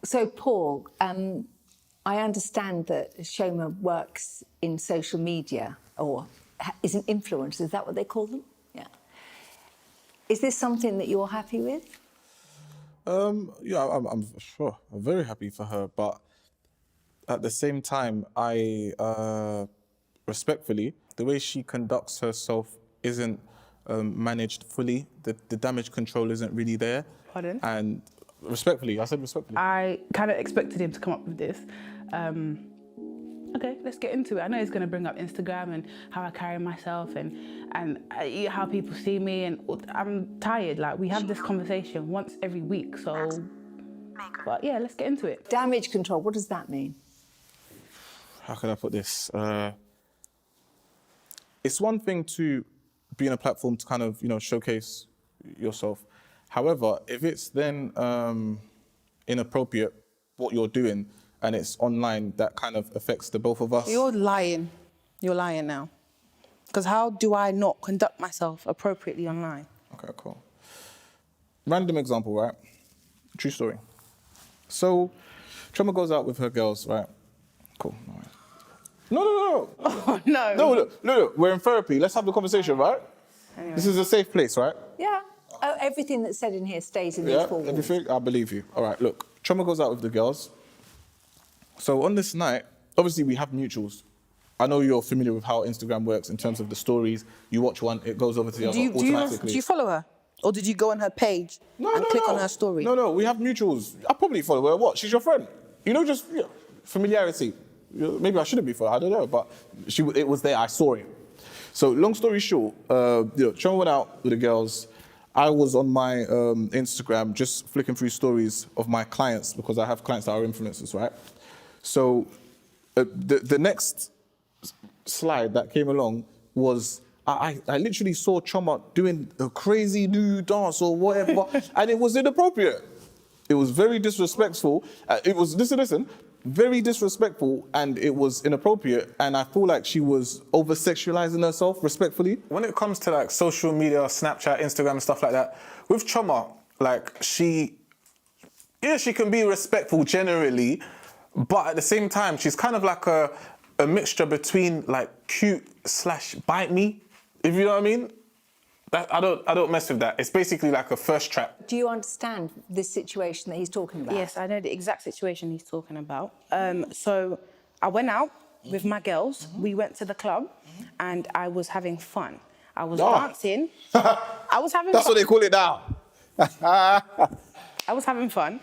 So, Paul, I understand that Shoma works in social media or is an influencer. Is that what they call them? Yeah. Is this something that you're happy with? Yeah, I'm sure. I'm very happy for her, but at the same time, I respectfully, the way she conducts herself isn't managed fully. The damage control isn't really there. Pardon? And respectfully, I said respectfully. I kind of expected him to come up with this. Okay, let's get into it. I know he's going to bring up Instagram and how I carry myself and how people see me, and I'm tired. Like, we have this conversation once every week, so. But yeah, let's get into it. Damage control, what does that mean? How can I put this? It's one thing to be on a platform to kind of, showcase yourself. However, if it's then inappropriate what you're doing and it's online, that kind of affects the both of us. You're lying. You're lying now. Because how do I not conduct myself appropriately online? Okay, cool. Random example, right? True story. So, Choma goes out with her girls, right? Cool. All right. No. Oh, no. No. We're in therapy. Let's have the conversation, right? Anyway. This is a safe place, right? Yeah. Oh, everything that's said in here stays in these four walls. Everything? I believe you. All right, look. Choma goes out with the girls. So on this night, obviously we have mutuals. I know you're familiar with how Instagram works in terms of the stories. You watch one, it goes over to the other automatically. Do you follow her? Or did you go on her page and click on her story? No, we have mutuals. I probably follow her. What? She's your friend. Just familiarity. Maybe I shouldn't be following, I don't know, but it was there, I saw it. So long story short, Choma went out with the girls. I was on my Instagram just flicking through stories of my clients because I have clients that are influencers, right? So the next slide that came along was I literally saw Choma doing a crazy new dance or whatever, and it was inappropriate. It was very disrespectful. Listen, very disrespectful, and it was inappropriate, and I feel like she was over-sexualizing herself, respectfully. When it comes to like social media, Snapchat, Instagram and stuff like that, with Choma, like she can be respectful generally, but at the same time, she's kind of like a mixture between like cute / bite me, if you know what I mean. I don't mess with that. It's basically like a first trap. Do you understand this situation that he's talking about? Yes, I know the exact situation he's talking about. So I went out with my girls. We went to the club and I was having fun. I was dancing. I was having That's fun. what they call it now. I was having fun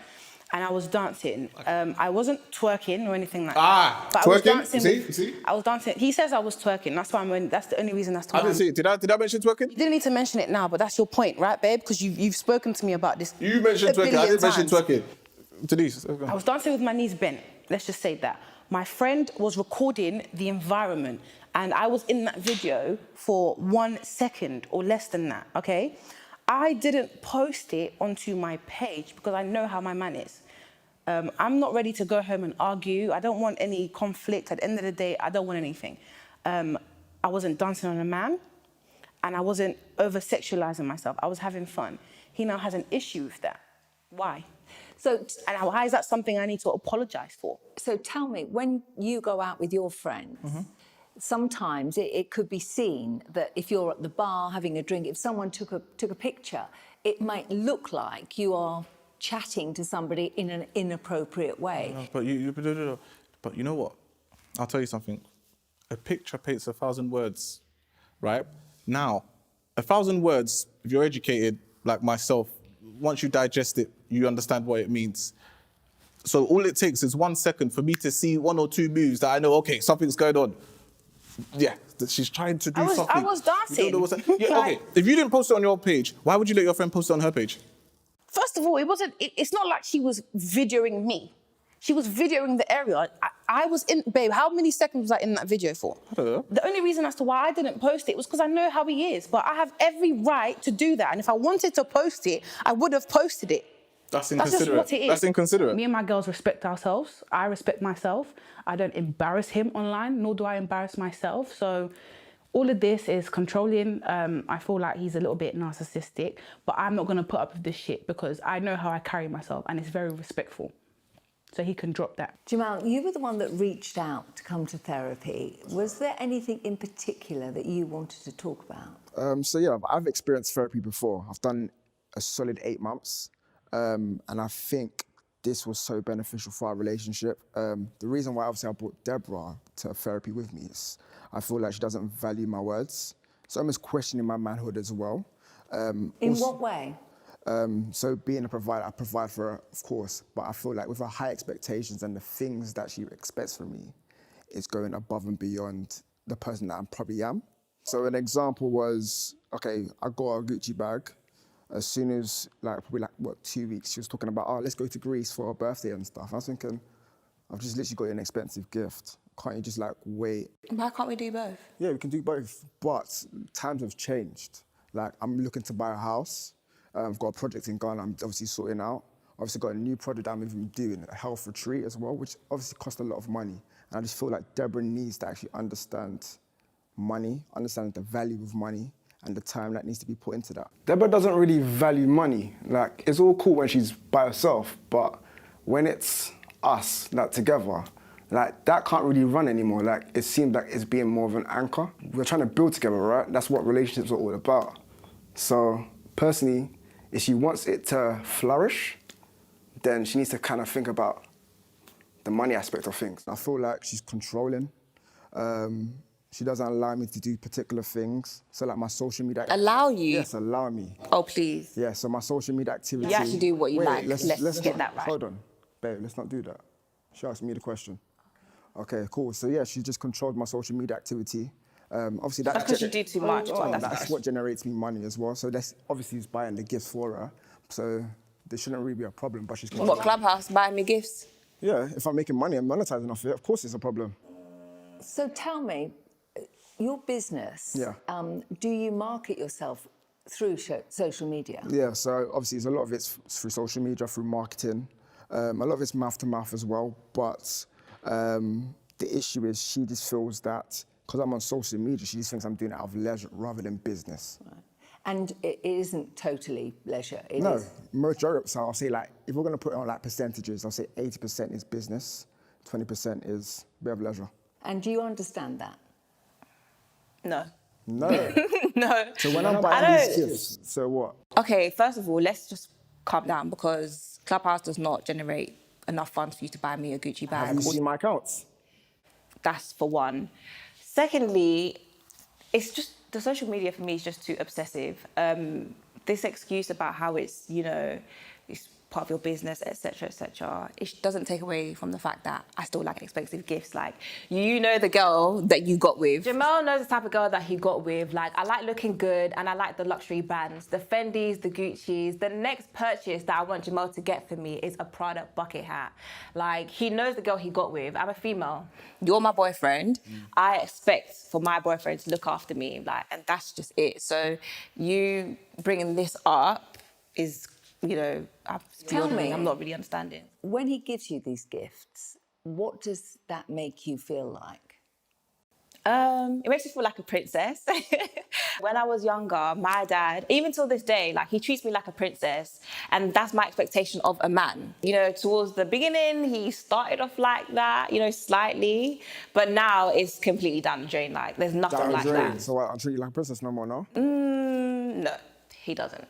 and I was dancing. I wasn't twerking or anything like that. But twerking? I was dancing. You see? I was dancing. He says I was twerking. That's the only reason as to why. I didn't see it. Did I mention twerking? You didn't need to mention it now, but that's your point, right, babe? Because you've spoken to me about this. You mentioned twerking. I didn't mention twerking. Denise. I was dancing with my knees bent. Let's just say that. My friend was recording the environment, and I was in that video for 1 second or less than that, okay? I didn't post it onto my page because I know how my man is. I'm not ready to go home and argue. I don't want any conflict. At the end of the day, I don't want anything. I wasn't dancing on a man, and I wasn't over-sexualizing myself. I was having fun. He now has an issue with that. Why? And why is that something I need to apologize for? So tell me, when you go out with your friends, sometimes it could be seen that if you're at the bar having a drink, if someone took a picture, it might look like you are chatting to somebody in an inappropriate way. No, but you know what? I'll tell you something. A picture paints 1,000 words, right? Now, 1,000 words, if you're educated like myself, once you digest it, you understand what it means. So all it takes is 1 second for me to see 1 or 2 moves that I know, okay, something's going on. Yeah, that she's trying to do something. I was dancing. You don't know okay. If you didn't post it on your page, why would you let your friend post it on her page? First of all, it's not like she was videoing me. She was videoing the area. I was in, babe, how many seconds was I in that video for? I don't know. The only reason as to why I didn't post it was because I know how he is, but I have every right to do that. And if I wanted to post it, I would have posted it. That's That's inconsiderate. just what it is. That's inconsiderate. Me and my girls respect ourselves. I respect myself. I don't embarrass him online, nor do I embarrass myself. So all of this is controlling. I feel like he's a little bit narcissistic, but I'm not going to put up with this shit because I know how I carry myself and it's very respectful. so he can drop that. Jamal, you were the one that reached out to come to therapy. Was there anything in particular that you wanted to talk about? So yeah, I've experienced therapy before. I've done a solid 8 months, and I think this was so beneficial for our relationship. The reason why obviously I brought Deborah to therapy with me is I feel like she doesn't value my words. So I'm just questioning my manhood as well. In what way? So being a provider, I provide for her, of course, but I feel like with her high expectations and the things that she expects from me, it's going above and beyond the person that I probably am. So an example was, okay, I got a Gucci bag. As soon as, probably 2 weeks, she was talking about, oh, let's go to Greece for her birthday and stuff. I was thinking, I've just literally got you an expensive gift. Can't you just wait? Why can't we do both? Yeah, we can do both, but times have changed. I'm looking to buy a house. I've got a project in Ghana I'm obviously sorting out. Obviously got a new project I'm even doing, a health retreat as well, which obviously costs a lot of money. And I just feel like Deborah needs to actually understand money, understand the value of money, and the time that needs to be put into that. Deborah doesn't really value money. It's all cool when she's by herself, but when it's us, together, that can't really run anymore. It seems like it's being more of an anchor. We're trying to build together, right? That's what relationships are all about. So personally, if she wants it to flourish, then she needs to kind of think about the money aspect of things. I feel like she's controlling. She doesn't allow me to do particular things. So my social media... Allow you? Yes, allow me. Oh, please. Yeah, so my social media activity... You actually do what you like. Let's get that right. Hold on. Babe, let's not do that. She asked me the question. Okay, cool. So yeah, she just controlled my social media activity. Obviously That's because you do too much. That's what generates me money as well. So that's obviously is buying the gifts for her. So there shouldn't really be a problem, but she's... What, Clubhouse, buying me gifts? Yeah, if I'm making money, I'm monetizing off it. Of course it's a problem. So tell me, your business, Yeah. Do you market yourself through social media? Yeah, so obviously a lot of it's through social media, through marketing. A lot of it's mouth to mouth as well. But the issue is she just feels that because I'm on social media, she just thinks I'm doing it out of leisure rather than business. Right. And it isn't totally leisure. No, majority. So I'll say if we're going to put it on percentages, I'll say 80% is business, 20% is a bit of leisure. And do you understand that? No. No. No. So when I'm buying these gifts, so what? Okay, first of all, let's just calm down because Clubhouse does not generate enough funds for you to buy me a Gucci bag. Have you seen my accounts? That's for one. Secondly, it's just the social media for me is just too obsessive. This excuse about how it's, it's part of your business, etc., it doesn't take away from the fact that I still like expensive gifts. The girl that you got with. Jamal knows the type of girl that he got with. I like looking good and I like the luxury brands, the Fendis, the Gucci's. The next purchase that I want Jamal to get for me is a Prada bucket hat. He knows the girl he got with. I'm a female. You're my boyfriend. I expect for my boyfriend to look after me, and that's just it. So you bringing this up is, Tell me, I'm not really understanding. When he gives you these gifts, what does that make you feel like? It makes me feel like a princess. When I was younger, my dad, even till this day, he treats me like a princess, and that's my expectation of a man. Towards the beginning, he started off like that, slightly, but now it's completely down the drain. There's nothing like that. So I'll treat you like a princess no more, no? No, he doesn't.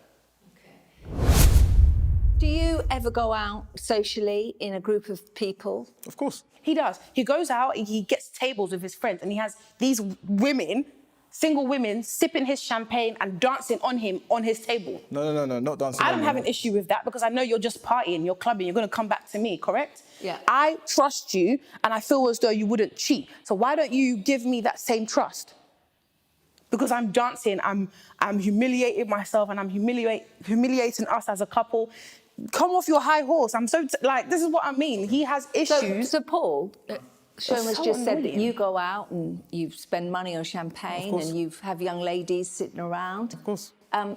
Do you ever go out socially in a group of people? Of course. He does. He goes out, he gets tables with his friends, and he has these women, single women, sipping his champagne and dancing on him on his table. No, not dancing. I don't have an issue with that because I know you're just partying, you're clubbing, you're going to come back to me, correct? Yeah. I trust you, and I feel as though you wouldn't cheat. So why don't you give me that same trust? Because I'm dancing, I'm humiliating myself, and I'm humiliating us as a couple. Come off your high horse. I'm so, this is what I mean. He has issues. So Paul, Shoma's so just said that annoying. you go out and you spend money on champagne and you have young ladies sitting around. Of course.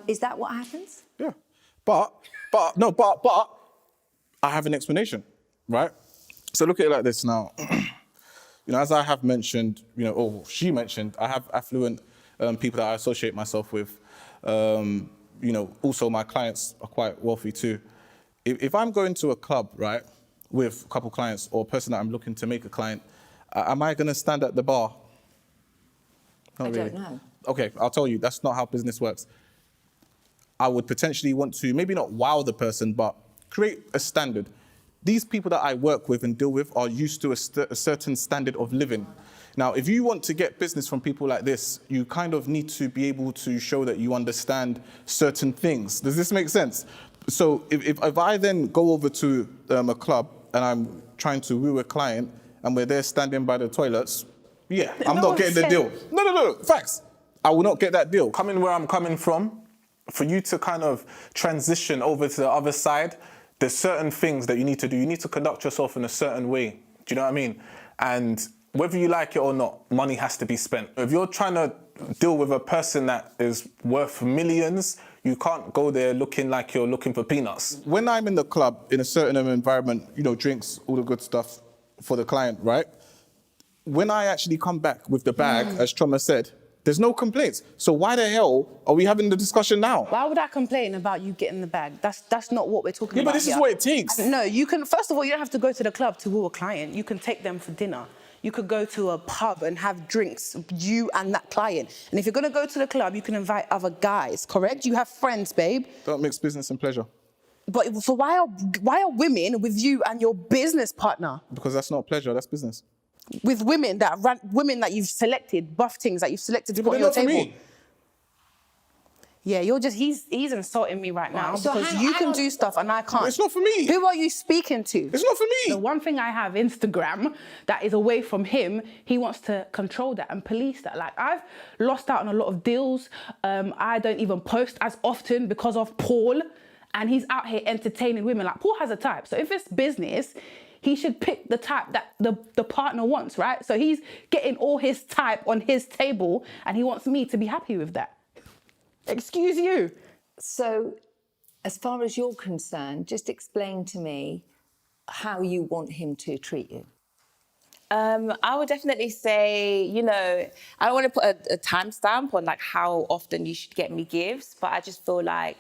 Is that what happens? Yeah. But I have an explanation, right? So look at it like this now. As I have mentioned, or she mentioned, I have affluent people that I associate myself with. Also my clients are quite wealthy too. If I'm going to a club, right, with a couple clients or a person that I'm looking to make a client, am I going to stand at the bar? Not I really. don't know. Okay, I'll tell you, that's not how business works. I would potentially want to maybe not wow the person, but create a standard. These people that I work with and deal with are used to a certain standard of living. Now, if you want to get business from people like this, you kind of need to be able to show that you understand certain things. Does this make sense? So if I then go over to a club and I'm trying to woo a client and we're there standing by the toilets, yeah, I'm not getting the deal. No, facts. I will not get that deal. Coming where I'm coming from, for you to kind of transition over to the other side, there's certain things that you need to do. You need to conduct yourself in a certain way. Do you know what I mean? And whether you like it or not, money has to be spent. If you're trying to deal with a person that is worth millions, you can't go there looking like you're looking for peanuts. When I'm in the club, in a certain environment, drinks, all the good stuff for the client, right? When I actually come back with the bag, as Choma said, there's no complaints. So why the hell are we having the discussion now? Why would I complain about you getting the bag? That's not what we're talking Yeah, about. but this is here. what it takes. No, you can. First of all, you don't have to go to the club to woo a client. You can take them for dinner. You could go to a pub and have drinks, you and that client. And if you're gonna go to the club, you can invite other guys, correct? You have friends, babe. Don't mix business and pleasure. But so why are women with you and your business partner? Because that's not pleasure, that's business. With women that you've selected, buff things that you've selected to But put on they're your not for table. me. Yeah, he's insulting me right now so because hang you on. can do stuff and I can't. It's not for me. Who are you speaking to? It's not for The me. one thing I have, Instagram, that is away from him, he wants to control that and police that. Like, I've lost out on a lot of deals. I don't even post as often because of Paul, and he's out here entertaining women. Like, Paul has a type. So if it's business, he should pick the type that the partner wants, right? So he's getting all his type on his table, and he wants me to be happy with that. Excuse you. So, as far as you're concerned, just explain to me how you want him to treat you. I would definitely say, I don't want to put a timestamp on like how often you should get me gifts, but I just feel like,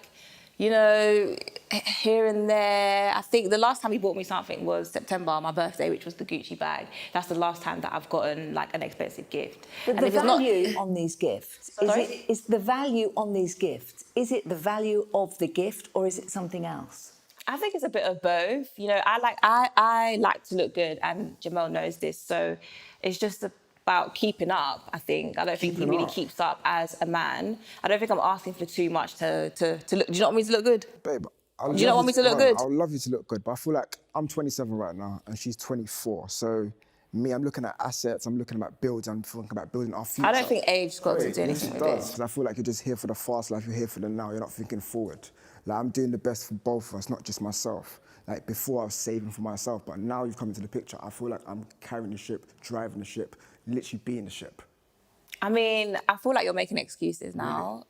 here and there. I think the last time he bought me something was September, my birthday, which was the Gucci bag. That's the last time that I've gotten like an expensive gift. But And the if it's not- value on these gifts, Sorry? is the value on these gifts, is it the value of the gift or is it something else? I think it's a bit of both. I like to look good, and Jamel knows this. So it's just about keeping up. I think I don't think he really keeps up as a man. I don't think I'm asking for too much to look. Do you not want me to look good? Babe, Do you not want me to look good? I would love you to look good, but I feel like I'm 27 right now and she's 24. So me, I'm looking at assets, I'm looking at builds, I'm thinking about building our future. I don't think age's got to do Yes, anything it with does. this. 'Cause I feel like you're just here for the fast life, you're here for the now, you're not thinking forward. Like, I'm doing the best for both of us, not just myself. Like, before I was saving for myself, but now you've come into the picture, I feel like I'm carrying the ship, driving the ship, literally being the ship. I mean, I feel like you're making excuses now.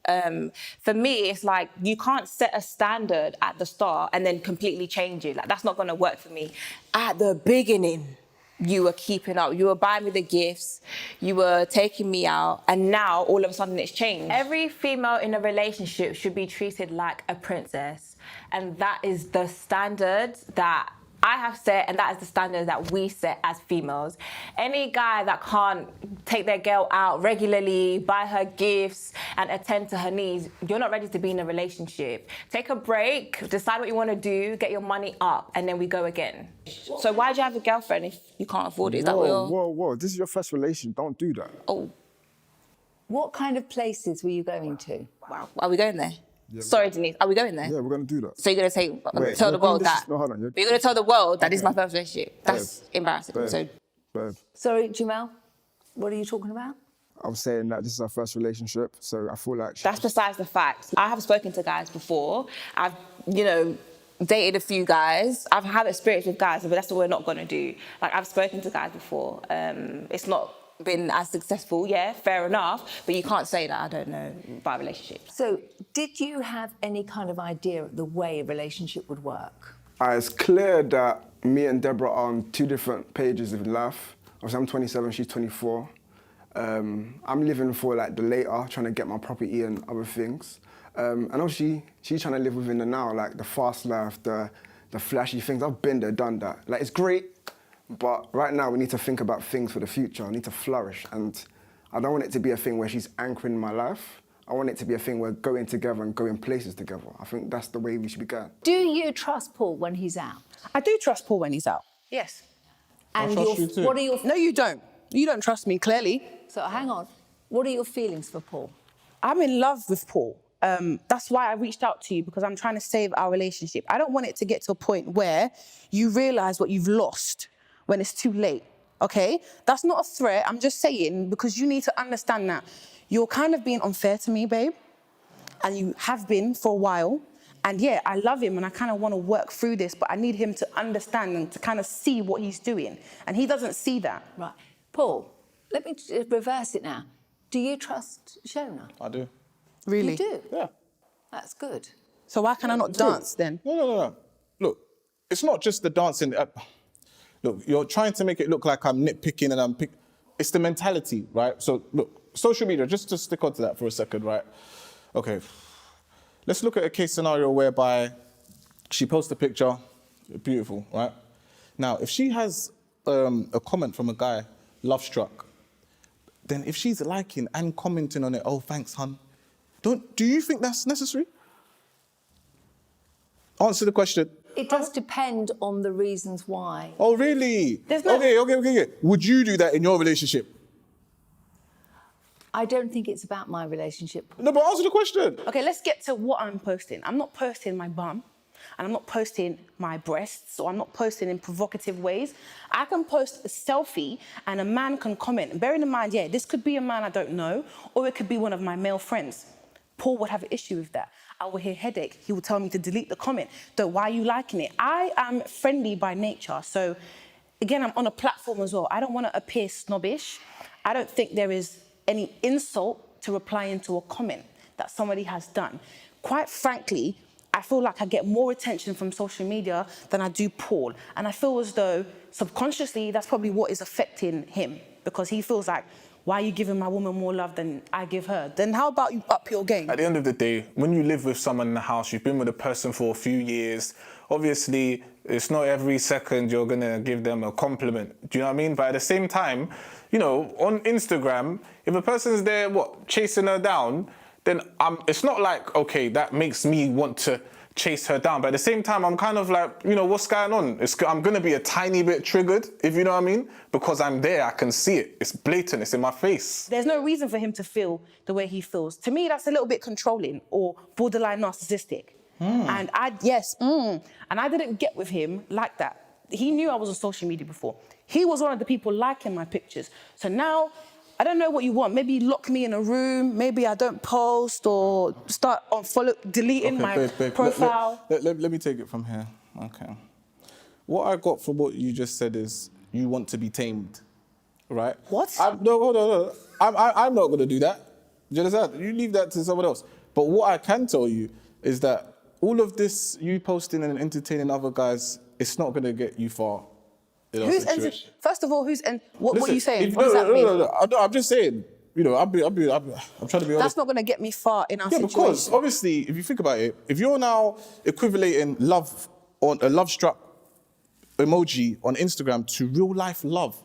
For me, it's like you can't set a standard at the start and then completely change it. Like, that's not going to work for me. At the beginning, you were keeping up. You were buying me the gifts. You were taking me out. And now, all of a sudden, it's changed. Every female in a relationship should be treated like a princess. And that is the standard that I have set, and that is the standard that we set as females. Any guy that can't take their girl out regularly, buy her gifts, and attend to her needs, you're not ready to be in a relationship. Take a break, decide what you want to do, get your money up, and then we go again. So why do you have a girlfriend if you can't afford it? Is that what you're... Whoa, this is your first relation, don't do that. Oh, What kind of places were you going to? wow. Are we going there? Sorry, Denise. Are we going there? Yeah, we're gonna do that. So you're going to say, Wait, tell the you're world being that... No, hold on. You're going to tell the world that this is my first relationship. That's Babe. embarrassing. Babe. So Babe, Sorry, Jamel, what are you talking about? I was saying that this is our first relationship, so I feel like... that's besides the fact. I have spoken to guys before. I've, dated a few guys. I've had experience with guys, but that's what we're not going to do. Like, I've spoken to guys before. It's not been as successful, yeah, fair enough, but you can't say that I don't know about relationships. So, did you have any kind of idea of the way a relationship would work? It's clear that me and Deborah are on two different pages of life. Obviously, I'm 27, she's 24. I'm living for like the later, trying to get my property and other things. And obviously, she's trying to live within the now, like the fast life, the the flashy things. I've been there, done that. Like, it's great, but right now we need to think about things for the future. I need to flourish, and I don't want it to be a thing where she's anchoring my life. I want it to be a thing where going together and going places together. I think that's the way we should be going. Do you trust Paul when he's out? I do trust Paul when he's out. Yes. And trust you too. what are your... No, you don't. You don't trust me, clearly. So hang on. What are your feelings for Paul? I'm in love with Paul. That's why I reached out to you, because I'm trying to save our relationship. I don't want it to get to a point where you realise what you've lost when it's too late, okay? That's not a threat. I'm just saying, because you need to understand that you're kind of being unfair to me, babe, and you have been for a while. And yeah, I love him and I kind of want to work through this, but I need him to understand and to kind of see what he's doing. And he doesn't see that. Right. Paul, let me reverse it now. Do you trust Shona? I do. Really? You do? Yeah. That's good. So why can I not dance then? No. Look, it's not just the dancing. Look, you're trying to make it look like I'm nitpicking and it's the mentality, right? So look, social media, just to stick onto that for a second, right? Okay. Let's look at a case scenario whereby she posts a picture, beautiful, right? Now, if she has a comment from a guy, love struck, then if she's liking and commenting on it, oh, thanks, hun, do you think that's necessary? Answer the question. It does depend on the reasons why. Oh, really? There's no- Okay. Would you do that in your relationship? I don't think it's about my relationship. No, but answer the question. Okay, let's get to what I'm posting. I'm not posting my bum, and I'm not posting my breasts, or I'm not posting in provocative ways. I can post a selfie and a man can comment. And bearing in mind, yeah, this could be a man I don't know, or it could be one of my male friends. Paul would have an issue with that. I will hear headache. He will tell me to delete the comment. So why are you liking it? I am friendly by nature. So again, I'm on a platform as well. I don't want to appear snobbish. I don't think there is any insult to replying to a comment that somebody has done. Quite frankly, I feel like I get more attention from social media than I do Paul. And I feel as though subconsciously that's probably what is affecting him, because he feels like, why are you giving my woman more love than I give her? Then how about you up your game? At the end of the day, when you live with someone in the house, you've been with a person for a few years, obviously, it's not every second you're gonna give them a compliment. Do you know what I mean? But at the same time, you know, on Instagram, if a person's there, chasing her down, then it's not like, okay, that makes me want to chase her down. But at the same time, I'm kind of like, you know, what's going on? I'm gonna be a tiny bit triggered, if you know what I mean? Because I'm there, I can see it. It's blatant, it's in my face. There's no reason for him to feel the way he feels. To me, that's a little bit controlling or borderline narcissistic. And I didn't get with him like that. He knew I was on social media before. He was one of the people liking my pictures. So now, I don't know what you want. Maybe lock me in a room. Maybe I don't post, or start deleting my profile. Let me take it from here. Okay. What I got from what you just said is you want to be tamed, right? What? No, hold on. I'm not going to do that. Do you understand? You leave that to someone else. But what I can tell you is that all of this, you posting and entertaining other guys, it's not going to get you far. First of all, what are you saying? No, What does that mean? No, I'm just saying, you know, I'm trying to be honest. That's not going to get me far in our situation. Because obviously, if you think about it, if you're now equivalating love on a love struck emoji on Instagram to real life love,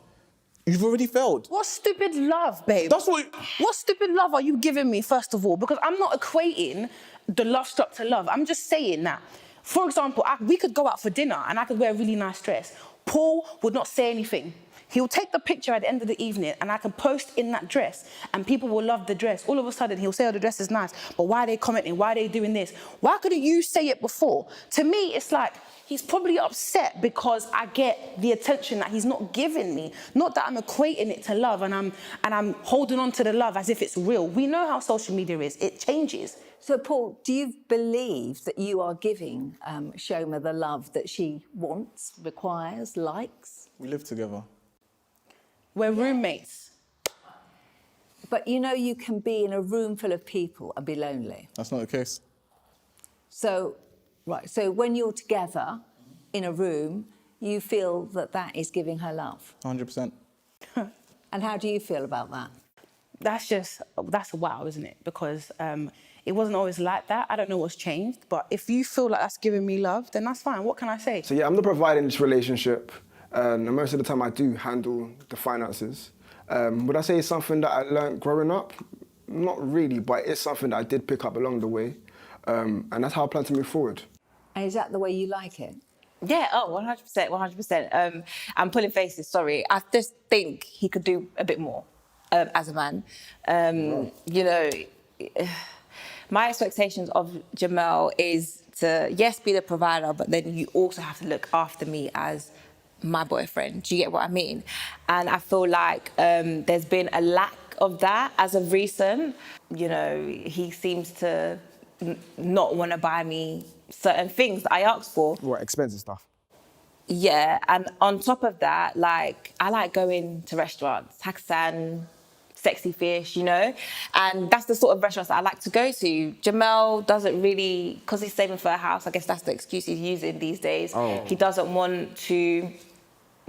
you've already failed. What stupid love, babe? That's what. What stupid love are you giving me, first of all? Because I'm not equating the love struck to love. I'm just saying that. For example, we could go out for dinner and I could wear a really nice dress. Paul would not say anything. He'll take the picture at the end of the evening and I can post in that dress and people will love the dress. All of a sudden, he'll say, oh, the dress is nice, but why are they commenting? Why are they doing this? Why couldn't you say it before? To me, it's like, he's probably upset because I get the attention that he's not giving me. Not that I'm equating it to love and I'm holding on to the love as if it's real. We know how social media is. It changes. So, Paul, do you believe that you are giving Shoma the love that she wants, requires, likes? We live together. We're roommates. But you know you can be in a room full of people and be lonely. That's not the case. So, right, so when you're together in a room, you feel that that is giving her love. 100%. And how do you feel about that? That's a wow, isn't it? Because It wasn't always like that. I don't know what's changed, but if you feel like that's giving me love, then that's fine. What can I say? So yeah, I'm the provider in this relationship, and most of the time I do handle the finances. Would I say it's something that I learned growing up? Not really, but it's something that I did pick up along the way, and that's how I plan to move forward. And is that the way you like it? Yeah, 100%, 100%. I'm pulling faces, sorry. I just think he could do a bit more as a man. You know, my expectations of Jamel is to, yes, be the provider, but then you also have to look after me as my boyfriend. Do you get what I mean? And I feel like there's been a lack of that as of recent. You know, he seems to not want to buy me certain things that I asked for. What, expensive stuff? Yeah, and on top of that, like, I like going to restaurants, Hakkasan, Sexy Fish, you know? And that's the sort of restaurants that I like to go to. Jamel doesn't really, because he's saving for a house, I guess that's the excuse he's using these days. Oh. He doesn't want to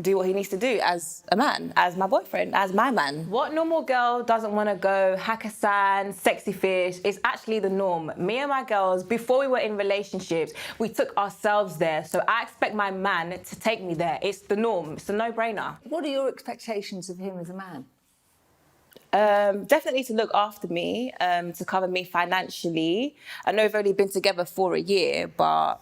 do what he needs to do as a man, as my boyfriend, as my man. What normal girl doesn't want to go Hakkasan, Sexy Fish? It's actually the norm. Me and my girls, before we were in relationships, we took ourselves there. So I expect my man to take me there. It's the norm. It's a no-brainer. What are your expectations of him as a man? Definitely to look after me, to cover me financially. I know we've only been together for a year, but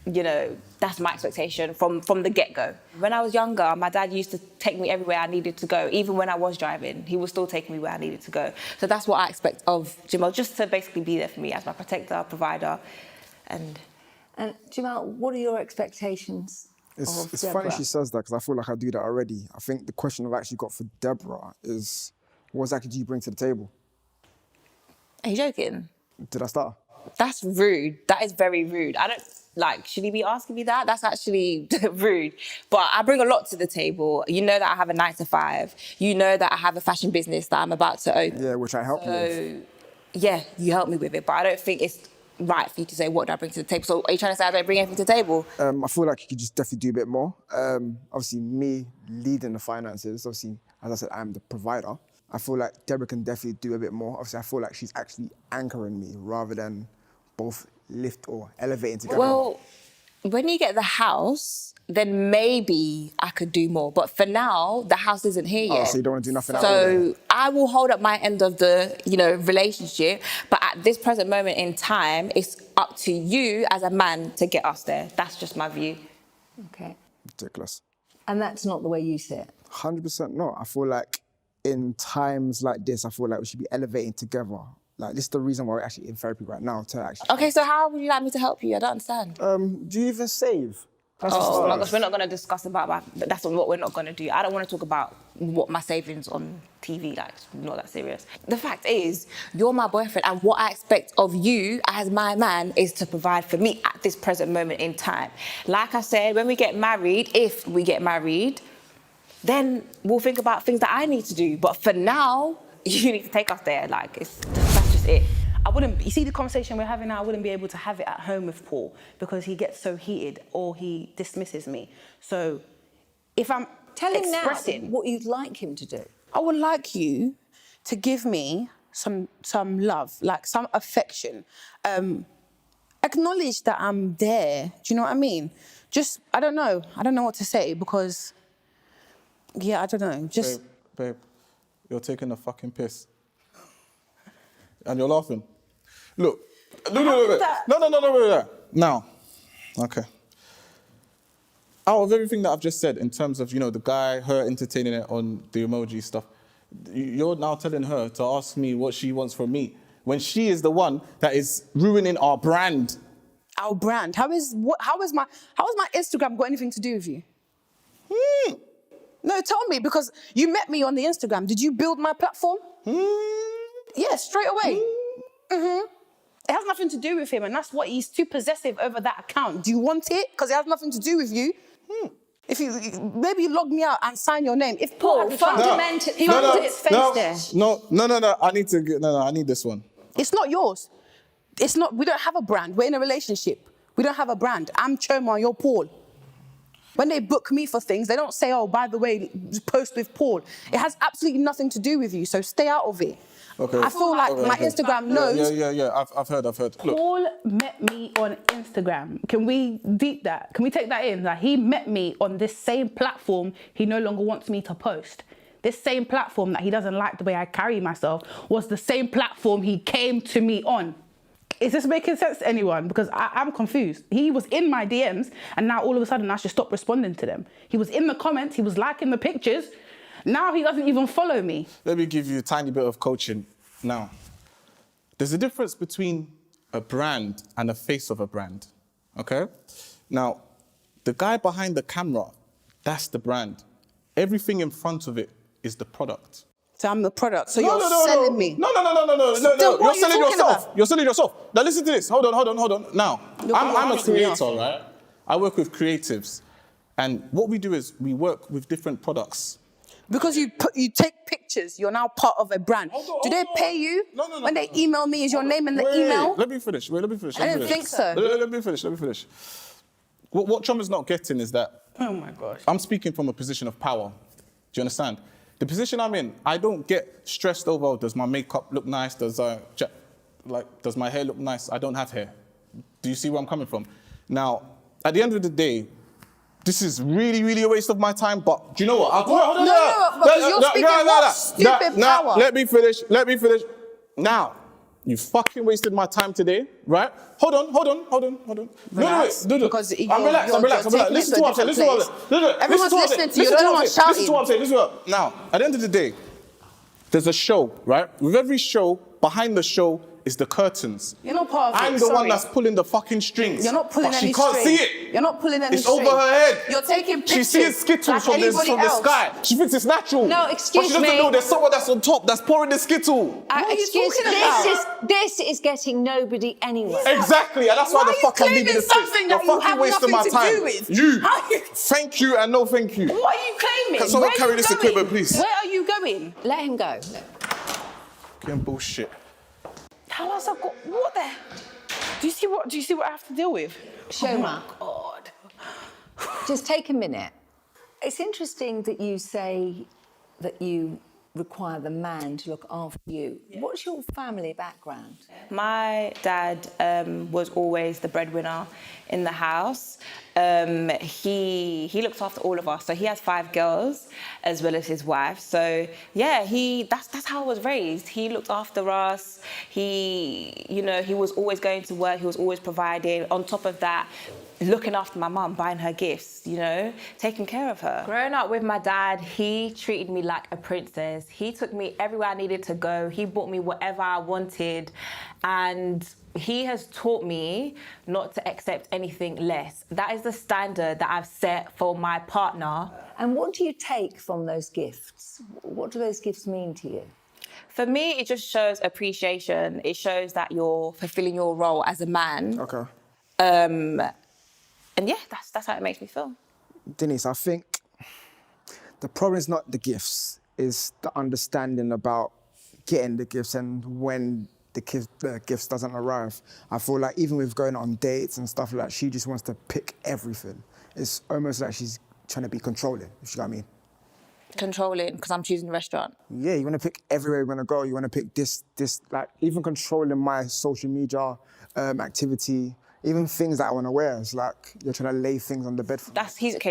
you know, that's my expectation from the get-go. When I was younger, my dad used to take me everywhere I needed to go. Even when I was driving, he would still take me where I needed to go. So that's what I expect of Jamel, just to basically be there for me as my protector, provider, and Jamel, what are your expectations of It's Deborah? funny she says that because I feel like I do that already. I think the question I've actually got for Deborah is, what exactly do you bring to the table? Are you joking? Did I start? That's rude. That is very rude. I don't, like, should he be asking me that? That's actually rude. But I bring a lot to the table. You know that I have a 9-to-5. You know that I have a fashion business that I'm about to open. Yeah, which I help you with. So, yeah, you help me with it. But I don't think it's right for you to say, what do I bring to the table? So are you trying to say I don't bring anything to the table? I feel like you could just definitely do a bit more. Obviously, me leading the finances, obviously, as I said, I'm the provider. I feel like Deborah can definitely do a bit more. Obviously, I feel like she's actually anchoring me rather than both lift or elevating together. Well, when you get the house, then maybe I could do more. But for now, the house isn't here yet. So you don't want to do nothing else? So I will hold up my end of the, you know, relationship. But at this present moment in time, it's up to you as a man to get us there. That's just my view. Okay. Ridiculous. And that's not the way you see it? 100% not. I feel like in times like this, I feel like we should be elevating together. Like, this is the reason why we're actually in therapy right now, to actually... Okay, so how would you like me to help you? I don't understand. Do you even save? That's Oh my gosh, we're not going to discuss about that's what we're not going to do. I don't want to talk about what my savings on TV, like, it's not that serious. The fact is, you're my boyfriend, and what I expect of you as my man is to provide for me at this present moment in time. Like I said, when we get married, if we get married, then we'll think about things that I need to do. But for now, you need to take us there. Like, that's just it. I wouldn't, you see the conversation we're having now, I wouldn't be able to have it at home with Paul because he gets so heated or he dismisses me. So if I'm Tell him expressing... now what you'd like him to do. I would like you to give me some love, like some affection. Acknowledge that I'm there. Do you know what I mean? Just, I don't know what to say because, yeah, I don't know. Just... Babe, you're taking a fucking piss. And you're laughing. Look. No. Now, okay. Out of everything that I've just said in terms of, you know, the guy, her entertaining it on the emoji stuff, you're now telling her to ask me what she wants from me when she is the one that is ruining our brand. Our brand? How has my Instagram got anything to do with you? No, tell me, because you met me on the Instagram. Did you build my platform? Yeah, straight away. It has nothing to do with him, and that's what he's too possessive over that account. Do you want it? Because it has nothing to do with you. If you maybe log me out and sign your name. If Paul, fundamentally, he won't put his face there. No. I need this one. It's not yours. It's not. We don't have a brand. We're in a relationship. We don't have a brand. I'm Choma, you're Paul. When they book me for things, they don't say, oh, by the way, post with Paul. It has absolutely nothing to do with you, so stay out of it. Okay. I feel like my Instagram knows. Yeah. I've heard. Look, Paul met me on Instagram. Can we deep that? Can we take that in? Like, he met me on this same platform he no longer wants me to post. This same platform that he doesn't like the way I carry myself was the same platform he came to me on. Is this making sense to anyone? Because I'm confused. He was in my DMs and now all of a sudden I should stop responding to them. He was in the comments, he was liking the pictures. Now he doesn't even follow me. let me give you a tiny bit of coaching now. There's a difference between a brand and the face of a brand, okay? Now, the guy behind the camera, that's the brand. Everything in front of it is the product. So I'm the product. So you're selling me. No. Then You're what are you selling talking yourself. about? You're selling yourself. Now listen to this. Hold on. Now, I'm a asking me creator, right? I work with creatives. And what we do is we work with different products. Because you take pictures, you're now part of a brand. Do they pay you? No. When they email me, is your name in the email? Let me finish. Let me finish. I didn't think so. Let me finish. What Choma's not getting is that Oh my gosh. I'm speaking from a position of power. Do you understand? The position I'm in, I don't get stressed over, does my makeup look nice? Does my hair look nice? I don't have hair. Do you see where I'm coming from? Now, at the end of the day, this is really, really a waste of my time, but do you know what? Because you're speaking what stupid power. Let me finish. Now, you fucking wasted my time today, right? Hold on. Relax, No. because I'm relaxed. you're taking Listen it to what to a I'm saying. different place. Everyone's listening to you. Listen They're the what I'm ones saying. shouting. Listen to what I'm saying. Now, at the end of the day, there's a show, right? With every show, behind the show is the curtains. You're not part of it. I'm the one sorry. that's pulling the fucking strings. You're not pulling but any she can't string. see it. You're not pulling any It's string. over her head. You're taking She pictures sees Skittles like from anybody the else. sky. She thinks it's natural. No, But excuse she doesn't me. know there's someone that's on top that's pouring the Skittle. Excuse talking me, about? this is getting nobody anywhere. Exactly, and that's why Why the are you fuck I'm claiming leaving the street. something You're that you fucking have wasting my nothing to time. do with? You. How you- Thank you and no thank you. What are you claiming? Can someone Where are carry you this going? equipment, please? Where are you going? Let him go. Fucking bullshit. How else I've got what the? Do you see what I have to deal with? Shoma, Oh God. just take a minute. It's interesting that you say that you require the man to look after you. What's your family background? My dad was always the breadwinner in the house. He looks after all of us. So he has 5 girls as well as his wife. So yeah, that's how I was raised. He looked after us. He was always going to work. He was always providing. On top of that, looking after my mum, buying her gifts, taking care of her. Growing up with my dad, he treated me like a princess. He took me everywhere I needed to go. He bought me whatever I wanted. And he has taught me not to accept anything less. That is the standard that I've set for my partner. And what do you take from those gifts? What do those gifts mean to you? For me, it just shows appreciation. It shows that you're fulfilling your role as a man. Okay. And yeah, that's how it makes me feel. Denise, I think the problem is not the gifts, is the understanding about getting the gifts and when the gifts doesn't arrive. I feel like even with going on dates and stuff like that, she just wants to pick everything. It's almost like she's trying to be controlling, if you know what I mean. Controlling, because I'm choosing the restaurant. Yeah, you want to pick everywhere you want to go. You want to pick this, like even controlling my social media activity, even things that I want to wear. It's like you're trying to lay things on the bed for me.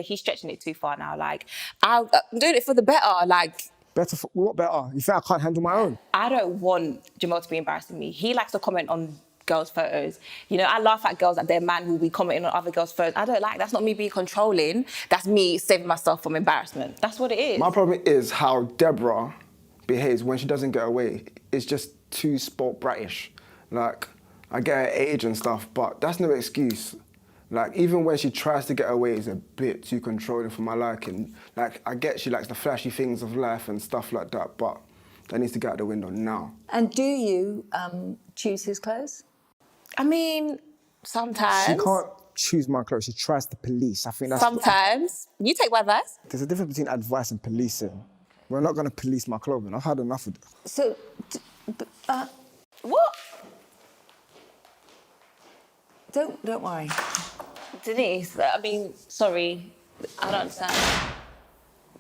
He's stretching it too far now. Like, I'm doing it for the better. Like, Better for what better? You think I can't handle my own? I don't want Jamal to be embarrassing me. He likes to comment on girls' photos. I laugh at girls that their man will be commenting on other girls' photos. I don't like, that's not me being controlling. That's me saving myself from embarrassment. That's what it is. My problem is how Deborah behaves when she doesn't get away. It's just too spoilt bratish. Like, I get her age and stuff, but that's no excuse. Like, even when she tries to get away, it's a bit too controlling for my liking. Like, I get she likes the flashy things of life and stuff like that, but that needs to get out the window now. And do you choose his clothes? I mean, sometimes. She can't choose my clothes. She tries to police. I think that's... Sometimes. You take my advice. There's a difference between advice and policing. We're not going to police my clothing. I've had enough of it. So, What? don't worry. Denise, I mean, sorry, I don't understand.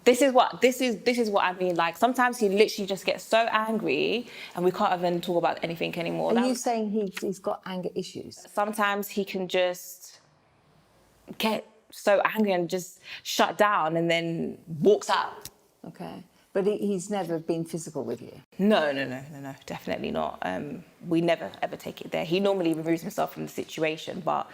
this is what I mean. Like sometimes he literally just gets so angry and we can't even talk about anything anymore. Are you saying he's got anger issues? Sometimes he can just get so angry and just shut down and then walks out. Okay. But he's never been physical with you? No, definitely not. We never ever take it there. He normally removes himself from the situation, but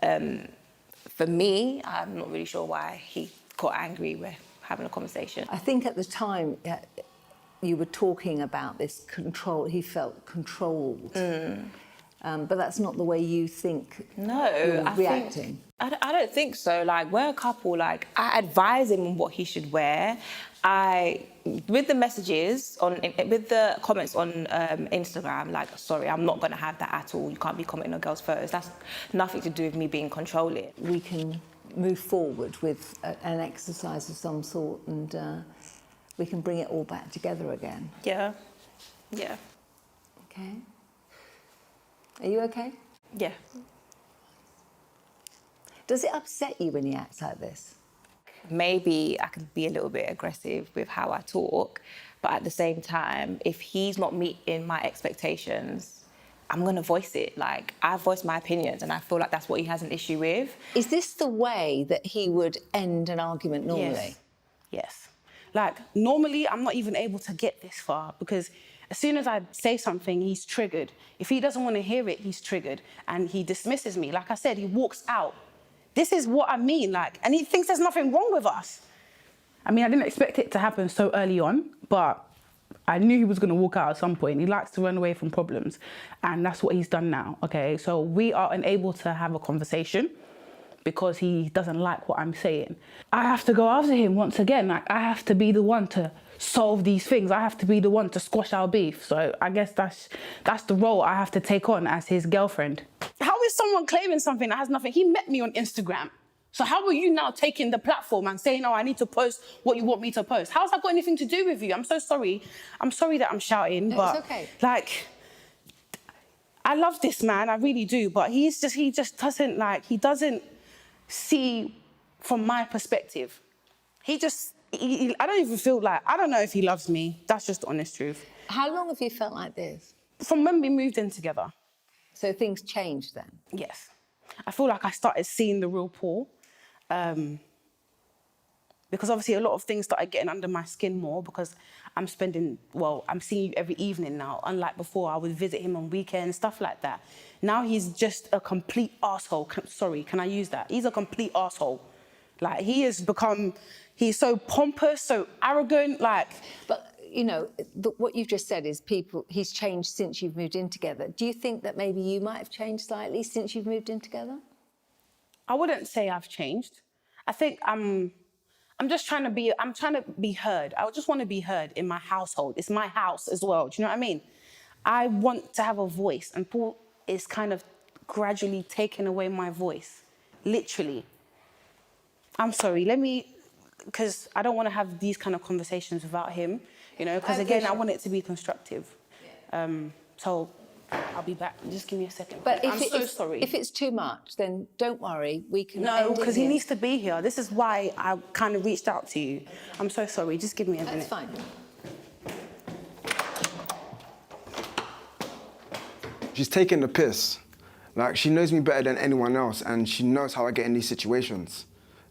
for me, I'm not really sure why he got angry. We're having a conversation. I think at the time you were talking about this control, he felt controlled. But that's not the way you think you're reacting. I don't think so. Like, we're a couple. Like, I advise him on what he should wear. With the messages, with the comments on Instagram, like, sorry, I'm not going to have that at all. You can't be commenting on girls' photos. That's nothing to do with me being controlling. We can move forward with an exercise of some sort and we can bring it all back together again. Yeah. Okay. Are you okay? Yeah. Does it upset you when he acts like this? Maybe I could be a little bit aggressive with how I talk, but at the same time, if he's not meeting my expectations, I'm going to voice it. Like, I voice my opinions and I feel like that's what he has an issue with. Is this the way that he would end an argument normally? Yes. Like, normally I'm not even able to get this far because as soon as I say something, he's triggered. If he doesn't want to hear it, he's triggered and he dismisses me. Like I said, he walks out. This is what I mean, like, and he thinks there's nothing wrong with us. I mean, I didn't expect it to happen so early on, but I knew he was going to walk out at some point. He likes to run away from problems, and that's what he's done now, okay? So we are unable to have a conversation because he doesn't like what I'm saying. I have to go after him once again. Like, I have to be the one to solve these things. I have to be the one to squash our beef. So I guess that's the role I have to take on as his girlfriend. How is someone claiming something that has nothing? He met me on Instagram. So how are you now taking the platform and saying, oh, I need to post what you want me to post? How's that got anything to do with you? I'm so sorry. I'm sorry that I'm shouting, but it's okay. Like, I love this man, I really do, but he just doesn't see from my perspective. I don't even feel like, I don't know if he loves me. That's just the honest truth. How long have you felt like this? From when we moved in together. So things changed then? Yes. I feel like I started seeing the real Paul. Because obviously a lot of things started getting under my skin more because I'm seeing you every evening now. Unlike before, I would visit him on weekends, stuff like that. Now he's just a complete arsehole. Sorry, can I use that? He's a complete arsehole. Like, he's so pompous, so arrogant, like... But, you know, what you've just said is he's changed since you've moved in together. Do you think that maybe you might have changed slightly since you've moved in together? I wouldn't say I've changed. I think I'm trying to be heard. I just want to be heard in my household. It's my house as well. Do you know what I mean? I want to have a voice, and Paul is kind of gradually taking away my voice, literally. I'm sorry, because I don't want to have these kind of conversations without him, you know, because again, I want it to be constructive. So I'll be back. Just give me a second. But I'm so sorry. If it's too much, then don't worry. We can. No, because he needs to be here. This is why I kind of reached out to you. I'm so sorry. Just give me a minute. That's fine. She's taking the piss. Like, she knows me better than anyone else, and she knows how I get in these situations.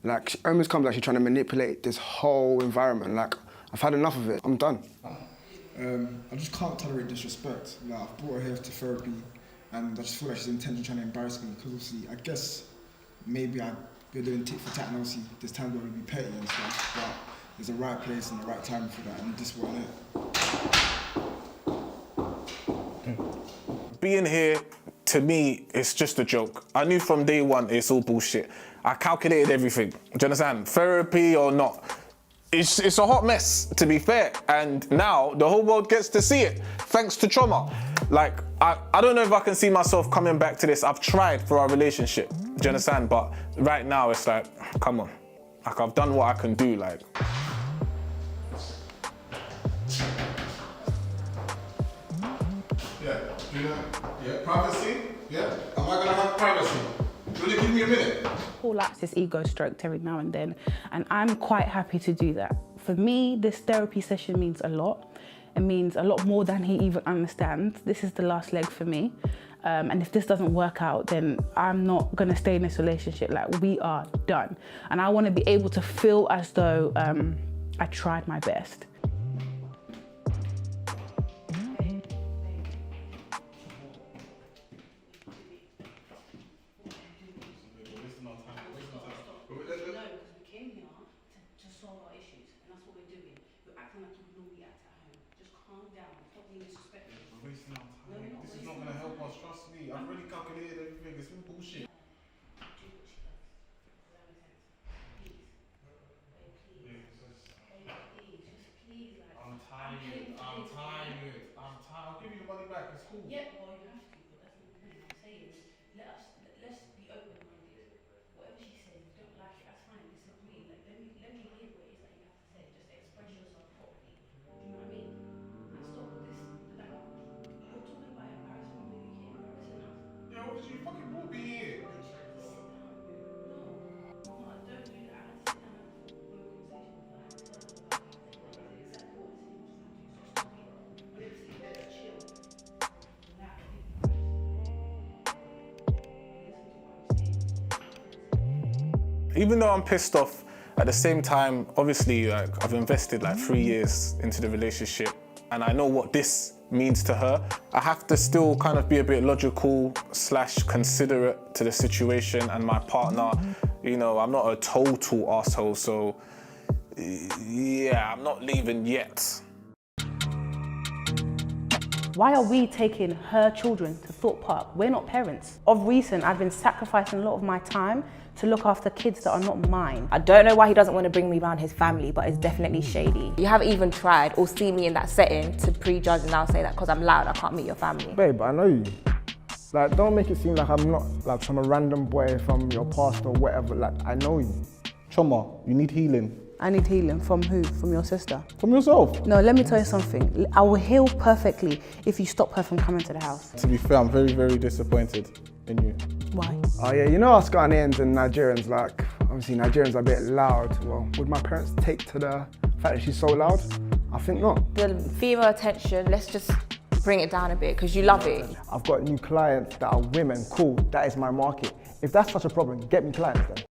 Like, she almost comes like she's trying to manipulate this whole environment. Like, I've had enough of it. I'm done. I just can't tolerate disrespect. Like, I've brought her here to therapy, and I just feel like she's intentionally trying to embarrass me. Because obviously, I guess maybe we're doing tit for tat, and obviously there's times where we be petty and stuff. But there's a right place and the right time for that, and this wasn't it. Being here, to me, it's just a joke. I knew from day one it's all bullshit. I calculated everything. Do you understand? Therapy or not. It's a hot mess, to be fair. And now the whole world gets to see it, thanks to Trauma. Like, I don't know if I can see myself coming back to this. I've tried for our relationship, do you understand? But right now it's like, come on. Like, I've done what I can do, like. Yeah, do you know? Yeah, privacy? Yeah? Am I gonna have privacy? Will you give me a minute? Paul likes his ego stroked every now and then, and I'm quite happy to do that for me, this therapy session means a lot. It means a lot more than he even understands. This is the last leg for me. And if this doesn't work out, then I'm not gonna stay in this relationship. Like, we are done. And I wanna be able to feel as though I tried my best. Trust me, I've already calculated everything. It's been bullshit. I'm tired. I'll give you the money back. It's cool. Yeah, well, you have to, but that's not the point. I'm saying is, let's be open-minded. Whatever she says, if you don't like it, that's fine. Disagree. Like, let me hear what it is that you have to say. Just express yourself properly. Do you know what I mean? And stop with this. Like, you're talking about embarrassment. Maybe you can't embarrassing us. Yeah, obviously you fucking brought me here. No, don't do that. I had to sit down and have a full conversation with her. I had to tell her about it. Exactly what I said you was going to do. So stop it. Whenever you say better chill. Now, Even though I'm pissed off, at the same time, obviously, like, I've invested like 3 years into the relationship, and I know what this means to her. I have to still kind of be a bit logical / considerate to the situation and my partner. You know, I'm not a total asshole, so yeah, I'm not leaving yet. why are we taking her children to Thorpe Park? We're not parents. Of recent, I've been sacrificing a lot of my time to look after kids that are not mine. I don't know why he doesn't want to bring me around his family, but it's definitely shady. You haven't even tried or seen me in that setting to prejudge and now say that because I'm loud, I can't meet your family. Babe, I know you. Like, don't make it seem like I'm not like some random boy from your past or whatever. Like, I know you. Choma, you need healing. I need healing from who? From your sister? From yourself. No, let me tell you something. I will heal perfectly if you stop her from coming to the house. To be fair, I'm very, very disappointed in you. Why? Oh yeah, you know us Ghanaians and Nigerians, like, obviously Nigerians are a bit loud. Well, would my parents take to the fact that she's so loud? I think not. The female attention, let's just bring it down a bit because you love it. I've got new clients that are women, cool, that is my market. If that's such a problem, get me clients then.